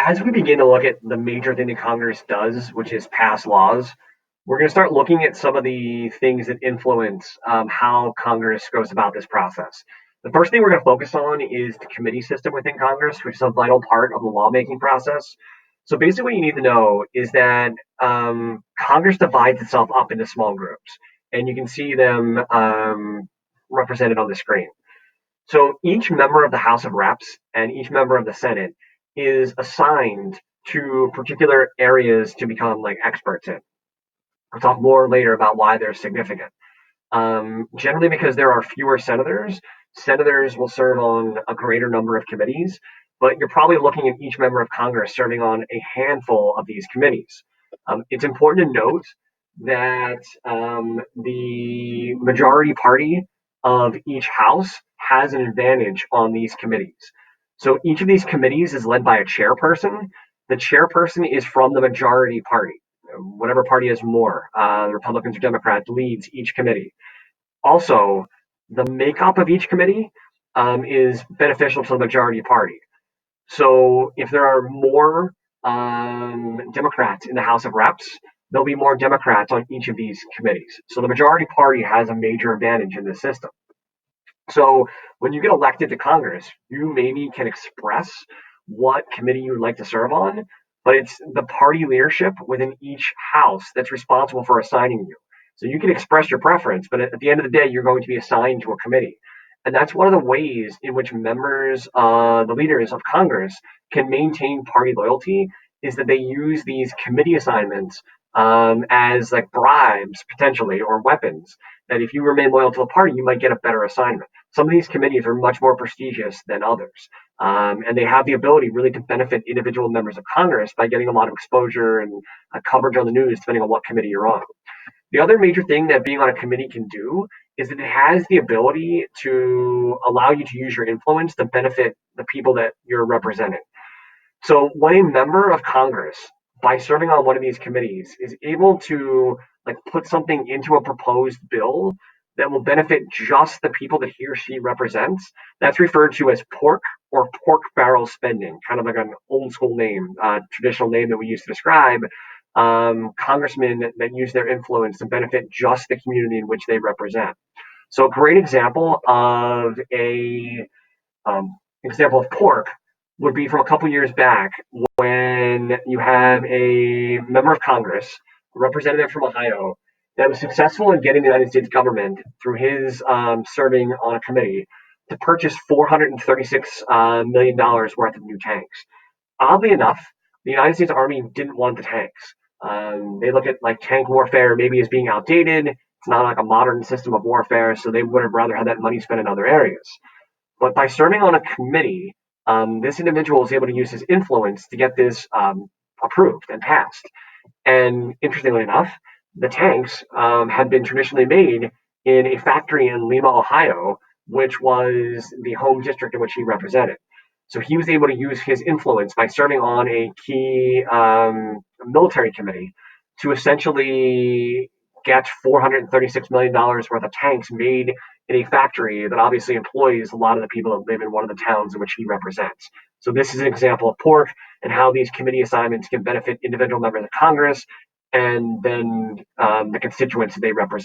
as we begin to look at the major thing that Congress does, which is pass laws, we're going to start looking at some of the things that influence how Congress goes about this process. The first thing we're going to focus on is the committee system within Congress, which is a vital part of the lawmaking process. So basically, what you need to know is that Congress divides itself up into small groups, and you can see them represented on the screen. So each member of the House of Reps and each member of the Senate is assigned to particular areas to become like experts in. I'll talk more later about why they're significant. Generally, because there are fewer senators, senators will serve on a greater number of committees, but you're probably looking at each member of Congress serving on a handful of these committees. It's important to note that the majority party of each house has an advantage on these committees. So each of these committees is led by a chairperson. The chairperson is from the majority party. Whatever party has more, the Republicans or Democrats, leads each committee. Also, the makeup of each committee is beneficial to the majority party. So if there are more Democrats in the House of Reps, there'll be more Democrats on each of these committees. So the majority party has a major advantage in this system. So when you get elected to Congress, you maybe can express what committee you would like to serve on, but it's the party leadership within each house that's responsible for assigning you. So you can express your preference, but at the end of the day, you're going to be assigned to a committee. And that's one of the ways in which members, the leaders of Congress, can maintain party loyalty is that they use these committee assignments as like bribes potentially or weapons. That if you remain loyal to the party, you might get a better assignment. Some of these committees are much more prestigious than others, and they have the ability really to benefit individual members of Congress by getting a lot of exposure and coverage on the news, depending on what committee you're on. The other major thing that being on a committee can do is that it has the ability to allow you to use your influence to benefit the people that you're representing. So when a member of Congress, by serving on one of these committees, is able to like put something into a proposed bill that will benefit just the people that he or she represents, that's referred to as pork or pork barrel spending, kind of like an old school name, traditional name that we use to describe congressmen that use their influence to benefit just the community in which they represent. So a great example of pork would be from a couple years back when you have a member of Congress, a representative from Ohio, that was successful in getting the United States government through his serving on a committee to purchase $436 million worth of new tanks. Oddly enough, the United States Army didn't want the tanks. They look at like tank warfare maybe as being outdated. It's not like a modern system of warfare, so they would have rather had that money spent in other areas. But by serving on a committee, this individual was able to use his influence to get this approved and passed. And interestingly enough, the tanks had been traditionally made in a factory in Lima, Ohio, which was the home district in which he represented. So he was able to use his influence by serving on a key military committee to essentially get $436 million worth of tanks made in a factory that obviously employs a lot of the people that live in one of the towns in which he represents. So this is an example of pork and how these committee assignments can benefit individual members of Congress and then the constituents that they represent.